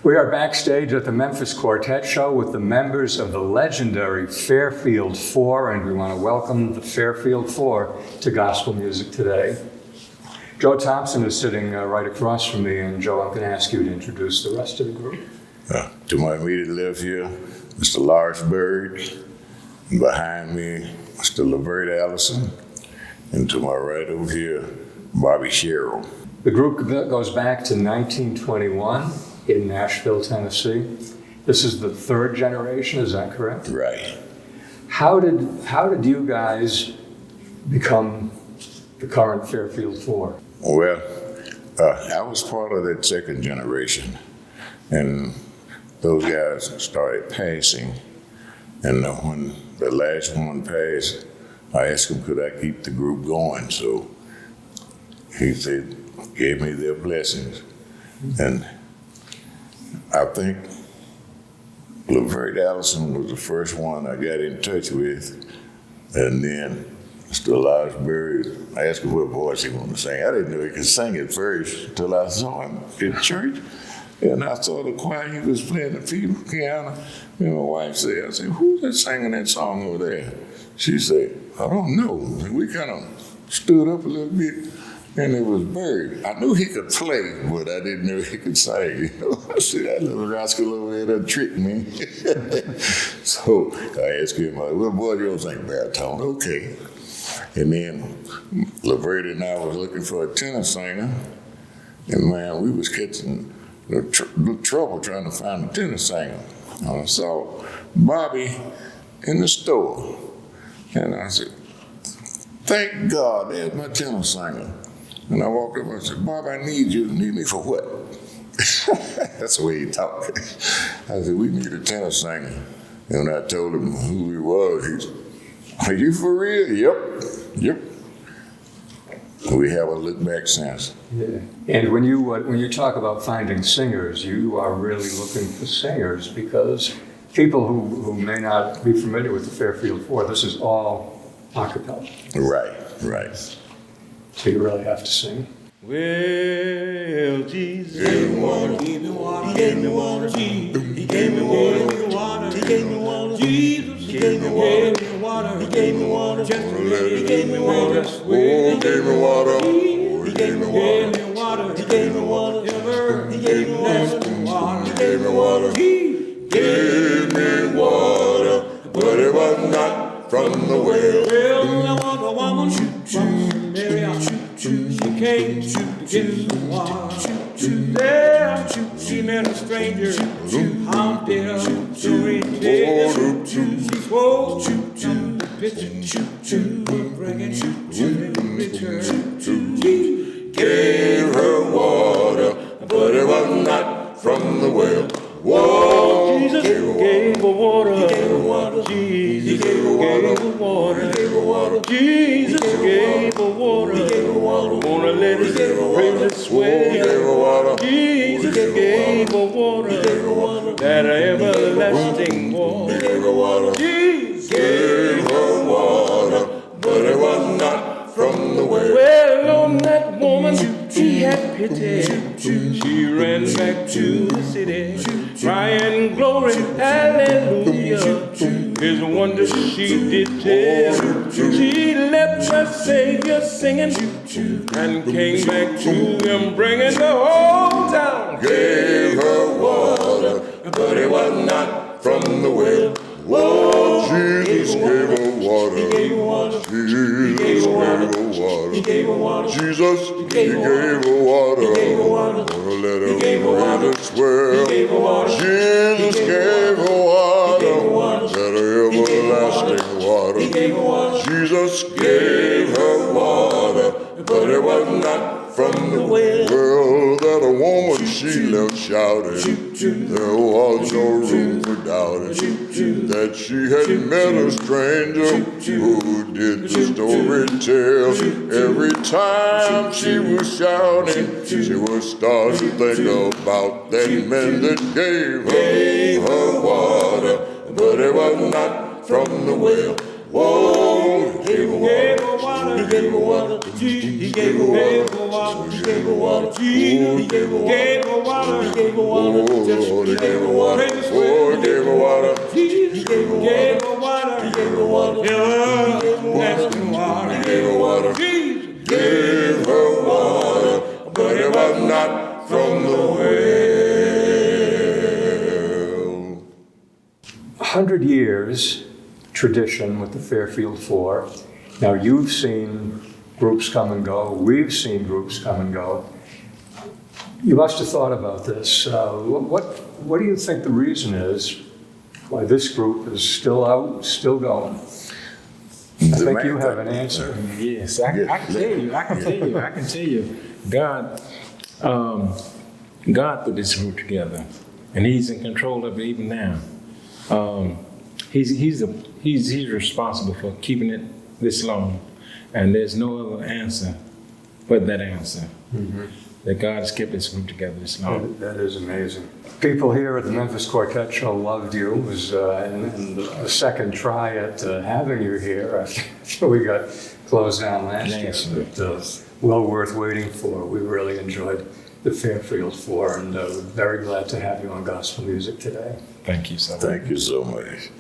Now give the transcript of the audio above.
We are backstage at the Memphis Quartet Show with the members of the legendary Fairfield Four, and we want to welcome the Fairfield Four to gospel music today. Joe Thompson is sitting right across from me, and Joe, I'm going to ask you to introduce the rest of the group. To my immediate left here, Mr. Lars Bird, and behind me, Mr. Lavert Allison, and to my right over here, Bobby Sherrill. The group goes back to 1921 in Nashville, Tennessee. This is the third generation, is that correct? Right. How did you guys become the current Fairfield Four? Well, I was part of that second generation, and those guys started passing. And when the last one passed, I asked him, could I keep the group going? So he said, gave me their blessings. And I think Lavert Allison was the first one I got in touch with. And then Mr. Lars Bird, I asked him what voice he wanted to sing. I didn't know he could sing at first until I saw him in church. And I saw the choir, he was playing the piano. And my wife said, I said, who's that singing that song over there? She said, I don't know. And we kind of stood up a little bit. And it was Bird. I knew he could play, but I didn't know he could sing. I said, that little rascal over there that tricked me. So I asked him, well, boy, you don't sing baritone. Okay. And then Lavert and I was looking for a tenor singer. And man, we was catching the trouble trying to find a tenor singer. And I saw Bobby in the store. And I said, thank God, there's my tenor singer. And I walked up and I said, Bob, I need you. Need me for what? That's the way he talked. I said, we need a tenor singer. And when I told him who he was, he said, are you for real? Yep. We haven't looked back since. Yeah. And when you talk about finding singers, you are really looking for singers, because people who may not be familiar with the Fairfield Four, this is all a cappella. Right. So you really have to sing. Well, Jesus gave me water, he gave me water, he gave me water, he gave me water, Jesus, he gave me water, he gave me water, he gave me water, he gave me water, he gave me water, he gave me water, he gave me water, he gave me water, he gave me water, but it was not from the well. Well, I want a woman, Mary, she came to get the water. There she met a stranger out there to retail. She spoke to the pitcher, bringing in return. He gave her water, but it was not from the well. Whoa, Jesus gave her water. He gave her water. Jesus gave her water. He gave her water. Jesus gave her water. He gave her water. Wanna let his praises swell. Jesus gave her water. He gave her water. That everlasting water. He gave her water. Jesus gave her water, but it was not from the well. Well, on that woman, she had pity. She ran back to the city, crying glory, hallelujah. His wonders she did tell. She left her Savior singing and came back to him, bringing the whole town. Gave her water, but it was not from the well. Whoa, Jesus gave her water. He gave her water. Jesus gave her water. He gave her water. Jesus, he gave her water. He gave her water. Wanna let her really swell. He gave her water. Jesus gave her water. Let her everlasting water. He gave her water. Jesus gave her water, but it was not from the well. Well, that a woman she left shouting. There was no room for doubting that she had met a stranger who did the story tell. Every time she was shouting, she was starting to think about that man that gave her water, but it was not from the well. Whoa, he gave her water. water. He gave me water. Jesus. He gave me water. He gave me water. Jesus. He gave me water. He gave me water. He gave me water. Oh, he gave me water. Jesus. He gave me water. He gave me water. He gave me water. He gave me water. Jesus. Gave her water, but it was not from the well. 100 years tradition with the Fairfield Four. Now you've seen groups come and go. We've seen groups come and go. You must have thought about this. What do you think the reason is why this group is still out, still going? I think you have an answer. Yes, I can tell you. God put this group together, and He's in control of it even now. He's responsible for keeping it this long, and there's no other answer but that answer. Mm-hmm. That God has kept this group together this long. That is amazing. People here at the Memphis Quartet Show loved you. It was and the second try at having you here after we got closed down last year. But, well worth waiting for. We really enjoyed the Fairfield Four, and we're very glad to have you on Gospel Music today. Thank you so much. Thank you so much.